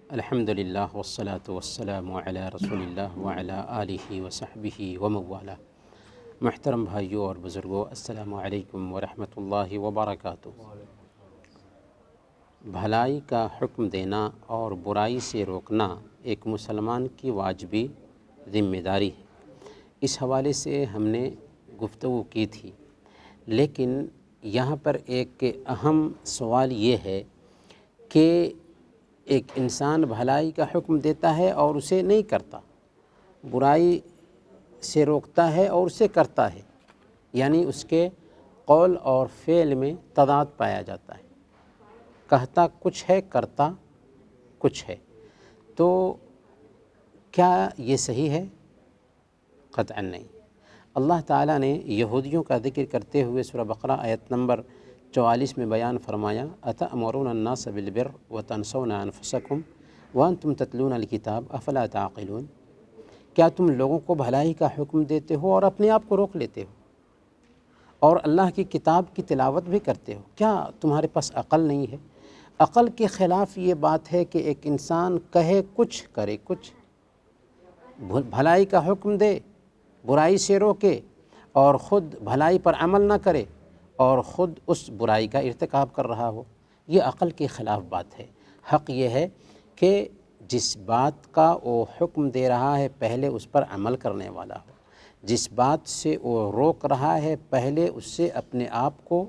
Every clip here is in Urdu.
الحمدللہ والصلاة والسلام علی رسول اللہ وعلی آلہ وصحبہ ومن والہ۔ محترم بھائیوں اور بزرگوں، السلام علیکم ورحمۃ اللہ وبرکاتہ۔ بھلائی کا حکم دینا اور برائی سے روکنا ایک مسلمان کی واجبی ذمہ داری ہے۔ اس حوالے سے ہم نے گفتگو کی تھی، لیکن یہاں پر ایک اہم سوال یہ ہے کہ ایک انسان بھلائی کا حکم دیتا ہے اور اسے نہیں کرتا، برائی سے روکتا ہے اور اسے کرتا ہے، یعنی اس کے قول اور فعل میں تضاد پایا جاتا ہے، کہتا کچھ ہے کرتا کچھ ہے۔ تو کیا یہ صحیح ہے؟ قطعاً نہیں۔ اللہ تعالیٰ نے یہودیوں کا ذکر کرتے ہوئے سورہ بقرہ آیت نمبر 44 میں بیان فرمایا، أَتَأْمُرُونَ النَّاسَ بِالْبِرِّ وَتَنْسَوْنَ أَنفُسَكُمْ وَأَنْتُمْ تَتْلُونَ الْكِتَابَ أَفَلَا تَعْقِلُونَ۔ کیا تم لوگوں کو بھلائی کا حکم دیتے ہو اور اپنے آپ کو روک لیتے ہو، اور اللہ کی کتاب کی تلاوت بھی کرتے ہو؟ کیا تمہارے پاس عقل نہیں ہے؟ عقل کے خلاف یہ بات ہے کہ ایک انسان کہے کچھ کرے کچھ، بھلائی کا حکم دے، برائی سے روکے، اور خود بھلائی پر عمل نہ کرے اور خود اس برائی کا ارتکاب کر رہا ہو۔ یہ عقل کے خلاف بات ہے۔ حق یہ ہے کہ جس بات کا وہ حکم دے رہا ہے پہلے اس پر عمل کرنے والا ہو، جس بات سے وہ روک رہا ہے پہلے اس سے اپنے آپ کو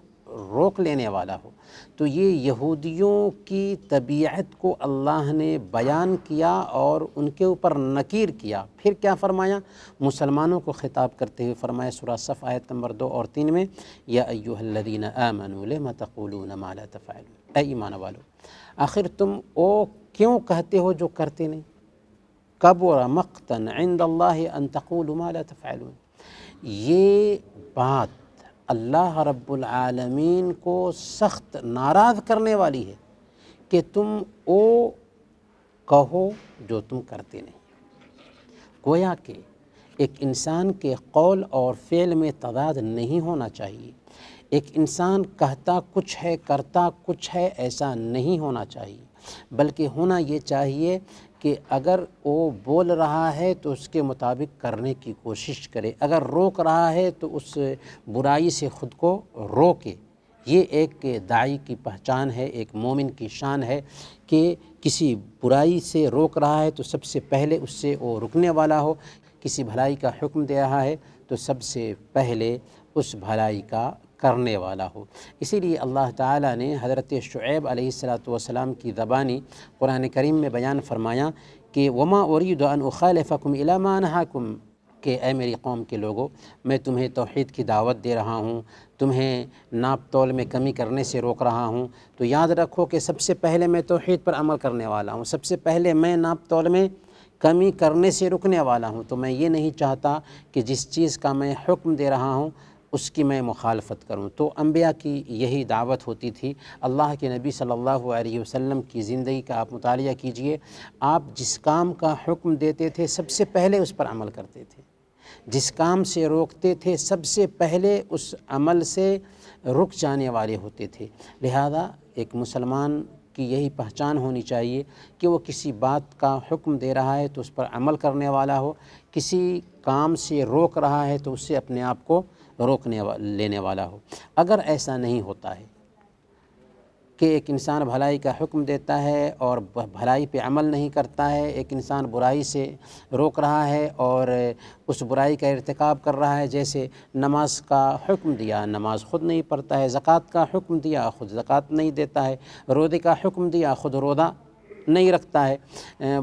روک لینے والا ہو۔ تو یہ یہودیوں کی طبیعت کو اللہ نے بیان کیا اور ان کے اوپر نکیر کیا۔ پھر کیا فرمایا؟ مسلمانوں کو خطاب کرتے ہوئے فرمایا سورہ صف آیت نمبر 2 اور 3 میں، یا ایھا الذین آمنوا لم تقولون ما لا تفعلون۔ اے ایمان والو، آخر تم وہ کیوں کہتے ہو جو کرتے نہیں؟ کبر مقتا عند اللہ ان تقولوا ما لا تفعلون۔ یہ بات اللہ رب العالمین کو سخت ناراض کرنے والی ہے کہ تم وہ کہو جو تم کرتے نہیں۔ گویا کہ ایک انسان کے قول اور فعل میں تضاد نہیں ہونا چاہیے۔ ایک انسان کہتا کچھ ہے کرتا کچھ ہے، ایسا نہیں ہونا چاہیے، بلکہ ہونا یہ چاہیے کہ اگر وہ بول رہا ہے تو اس کے مطابق کرنے کی کوشش کرے، اگر روک رہا ہے تو اس برائی سے خود کو روکے۔ یہ ایک داعی کی پہچان ہے، ایک مومن کی شان ہے کہ کسی برائی سے روک رہا ہے تو سب سے پہلے اس سے وہ رکنے والا ہو، کسی بھلائی کا حکم دے رہا ہے تو سب سے پہلے اس بھلائی کا کرنے والا ہو۔ اسی لیے اللہ تعالیٰ نے حضرت شعیب علیہ السلام کی زبانی قرآن کریم میں بیان فرمایا کہ وما ارید ان اخالفکم الی ما انہاکم، کہ اے میری قوم کے لوگوں، میں تمہیں توحید کی دعوت دے رہا ہوں، تمہیں ناپ تول میں کمی کرنے سے روک رہا ہوں، تو یاد رکھو کہ سب سے پہلے میں توحید پر عمل کرنے والا ہوں، سب سے پہلے میں ناپ تول میں کمی کرنے سے رکنے والا ہوں۔ تو میں یہ نہیں چاہتا کہ جس چیز کا میں حکم دے رہا ہوں اس کی میں مخالفت کروں۔ تو انبیاء کی یہی دعوت ہوتی تھی۔ اللہ کے نبی صلی اللہ علیہ وسلم کی زندگی کا آپ مطالعہ کیجئے، آپ جس کام کا حکم دیتے تھے سب سے پہلے اس پر عمل کرتے تھے، جس کام سے روکتے تھے سب سے پہلے اس عمل سے رک جانے والے ہوتے تھے۔ لہذا ایک مسلمان کی یہی پہچان ہونی چاہیے کہ وہ کسی بات کا حکم دے رہا ہے تو اس پر عمل کرنے والا ہو، کسی کام سے روک رہا ہے تو اس سے اپنے آپ کو روکنے لینے والا ہو۔ اگر ایسا نہیں ہوتا ہے کہ ایک انسان بھلائی کا حکم دیتا ہے اور بھلائی پہ عمل نہیں کرتا ہے، ایک انسان برائی سے روک رہا ہے اور اس برائی کا ارتکاب کر رہا ہے، جیسے نماز کا حکم دیا نماز خود نہیں پڑھتا ہے، زکوٰۃ کا حکم دیا خود زکوٰۃ نہیں دیتا ہے، روزے کا حکم دیا خود روزہ نہیں رکھتا ہے،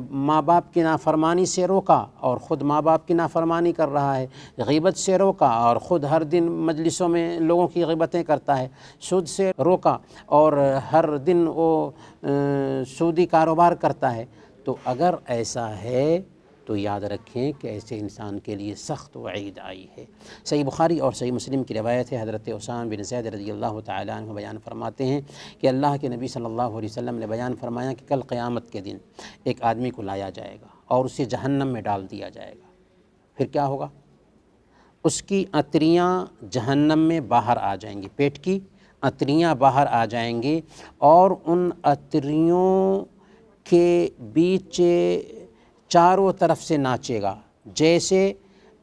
ماں باپ کی نافرمانی سے روکا اور خود ماں باپ کی نافرمانی کر رہا ہے، غیبت سے روکا اور خود ہر دن مجلسوں میں لوگوں کی غیبتیں کرتا ہے، سود سے روکا اور ہر دن وہ سودی کاروبار کرتا ہے۔ تو اگر ایسا ہے تو یاد رکھیں کہ ایسے انسان کے لیے سخت وعید آئی ہے۔ صحیح بخاری اور صحیح مسلم کی روایت ہے، حضرت اسامہ بن زید رضی اللہ تعالیٰ عنہ بیان فرماتے ہیں کہ اللہ کے نبی صلی اللہ علیہ وسلم نے بیان فرمایا کہ کل قیامت کے دن ایک آدمی کو لایا جائے گا اور اسے جہنم میں ڈال دیا جائے گا۔ پھر کیا ہوگا؟ اس کی عطریاں جہنم میں باہر آ جائیں گی، پیٹ کی عطریاں باہر آ جائیں گی، اور ان عطریوں کے بیچ چاروں طرف سے ناچے گا، جیسے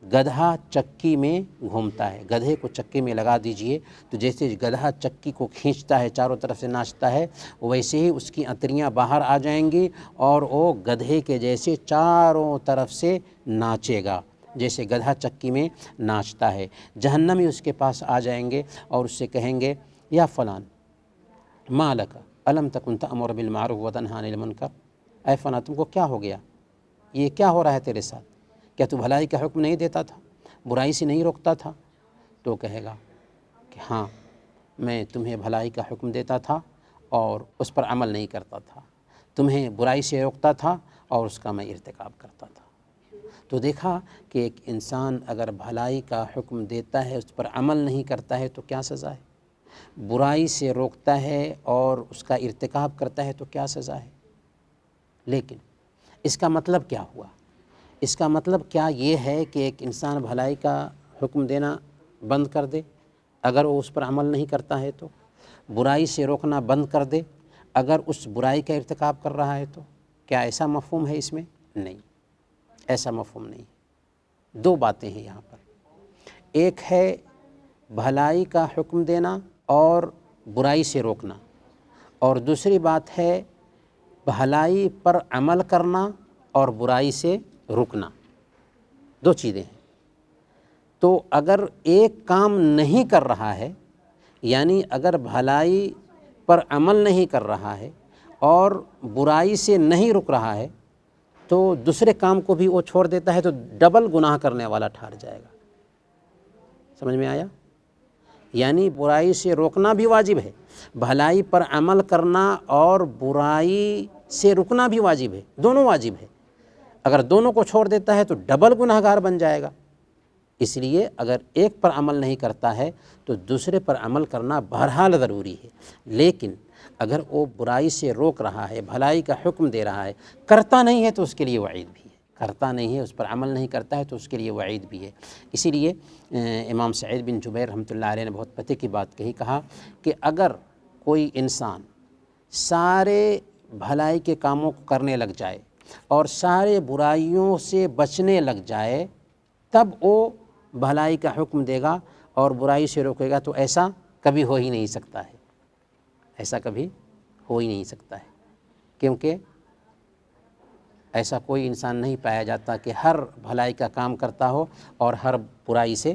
گدھا چکی میں گھومتا ہے۔ گدھے کو چکی میں لگا دیجئے تو جیسے گدھا چکی کو کھینچتا ہے، چاروں طرف سے ناچتا ہے، ویسے ہی اس کی انتڑیاں باہر آ جائیں گی اور وہ گدھے کے جیسے چاروں طرف سے ناچے گا، جیسے گدھا چکی میں ناچتا ہے۔ جہنمی اس کے پاس آ جائیں گے اور اس سے کہیں گے یا فلان ما لک الم تکن تأمر بالمعروف وتنہی عن المنکر، اے فلاں تم کو کیا ہو گیا، یہ کیا ہو رہا ہے تیرے ساتھ، کیا تو بھلائی کا حکم نہیں دیتا تھا، برائی سے نہیں روکتا تھا؟ تو کہے گا کہ ہاں میں تمہیں بھلائی کا حکم دیتا تھا اور اس پر عمل نہیں کرتا تھا، تمہیں برائی سے روکتا تھا اور اس کا میں ارتکاب کرتا تھا۔ تو دیکھا کہ ایک انسان اگر بھلائی کا حکم دیتا ہے، اس پر عمل نہیں کرتا ہے تو کیا سزا ہے، برائی سے روکتا ہے اور اس کا ارتکاب کرتا ہے تو کیا سزا ہے۔ لیکن اس کا مطلب کیا ہوا؟ اس کا مطلب کیا یہ ہے کہ ایک انسان بھلائی کا حکم دینا بند کر دے اگر وہ اس پر عمل نہیں کرتا ہے، تو برائی سے روکنا بند کر دے اگر اس برائی کا ارتکاب کر رہا ہے تو؟ کیا ایسا مفہوم ہے اس میں؟ نہیں، ایسا مفہوم نہیں۔ دو باتیں ہیں یہاں پر، ایک ہے بھلائی کا حکم دینا اور برائی سے روکنا، اور دوسری بات ہے بھلائی پر عمل کرنا اور برائی سے رکنا۔ دو چیزیں ہیں۔ تو اگر ایک کام نہیں کر رہا ہے، یعنی اگر بھلائی پر عمل نہیں کر رہا ہے اور برائی سے نہیں رک رہا ہے، تو دوسرے کام کو بھی وہ چھوڑ دیتا ہے تو ڈبل گناہ کرنے والا ٹھہر جائے گا۔ سمجھ میں آیا؟ یعنی برائی سے روکنا بھی واجب ہے، بھلائی پر عمل کرنا اور برائی سے رکنا بھی واجب ہے، دونوں واجب ہے۔ اگر دونوں کو چھوڑ دیتا ہے تو ڈبل گناہ گار بن جائے گا۔ اس لیے اگر ایک پر عمل نہیں کرتا ہے تو دوسرے پر عمل کرنا بہرحال ضروری ہے، لیکن اگر وہ برائی سے روک رہا ہے، بھلائی کا حکم دے رہا ہے، کرتا نہیں ہے تو اس کے لیے وعید بھی ہے، کرتا نہیں ہے، اس پر عمل نہیں کرتا ہے تو اس کے لیے وعید بھی ہے۔ اسی لیے امام سعید بن جبیر رحمۃ اللہ علیہ نے بہت پتے کی بات کہا کہ اگر کوئی انسان سارے بھلائی کے کاموں کو کرنے لگ جائے اور سارے برائیوں سے بچنے لگ جائے، تب وہ بھلائی کا حکم دے گا اور برائی سے روکے گا، تو ایسا کبھی ہو ہی نہیں سکتا ہے، ایسا کبھی ہو ہی نہیں سکتا ہے، کیونکہ ایسا کوئی انسان نہیں پایا جاتا کہ ہر بھلائی کا کام کرتا ہو اور ہر برائی سے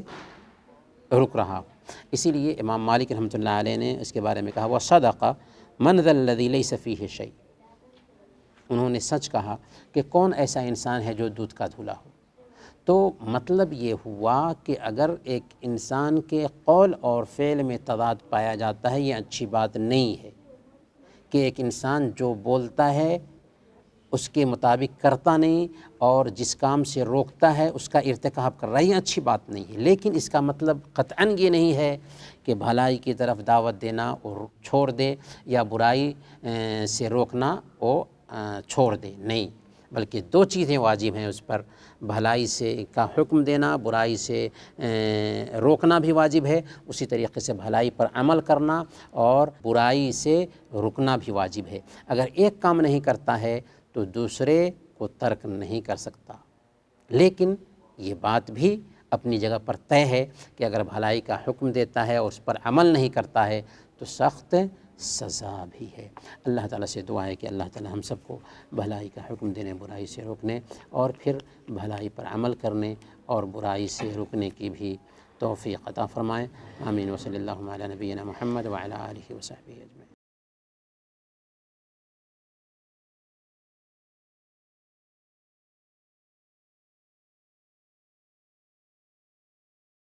رک رہا ہو۔ اسی لیے امام مالک رحمۃ اللہ علیہ نے اس کے بارے میں کہا وَصَدَقَ مَنْ ذَا الَّذِي لَيْسَ فِيهِ شَيْءٌ، انہوں نے سچ کہا کہ کون ایسا انسان ہے جو دودھ کا دھلا ہو۔ تو مطلب یہ ہوا کہ اگر ایک انسان کے قول اور فعل میں تضاد پایا جاتا ہے، یہ اچھی بات نہیں ہے کہ ایک انسان جو بولتا ہے اس کے مطابق کرتا نہیں اور جس کام سے روکتا ہے اس کا ارتکاب کر رہا ہے، یہ اچھی بات نہیں ہے۔ لیکن اس کا مطلب قطعاً یہ نہیں ہے کہ بھلائی کی طرف دعوت دینا اور چھوڑ دے یا برائی سے روکنا وہ چھوڑ دے، نہیں، بلکہ دو چیزیں واجب ہیں اس پر، بھلائی سے کا حکم دینا، برائی سے روکنا بھی واجب ہے، اسی طریقے سے بھلائی پر عمل کرنا اور برائی سے رکنا بھی واجب ہے۔ اگر ایک کام نہیں کرتا ہے تو دوسرے کو ترک نہیں کر سکتا، لیکن یہ بات بھی اپنی جگہ پر طے ہے کہ اگر بھلائی کا حکم دیتا ہے اور اس پر عمل نہیں کرتا ہے تو سخت سزا بھی ہے۔ اللہ تعالیٰ سے دعا ہے کہ اللہ تعالیٰ ہم سب کو بھلائی کا حکم دینے، برائی سے روکنے اور پھر بھلائی پر عمل کرنے اور برائی سے رکنے کی بھی توفیق عطا فرمائے۔ آمین۔ وصلی اللہ علی نبینا محمد وعلی آلہ وصحبہ اجمعین۔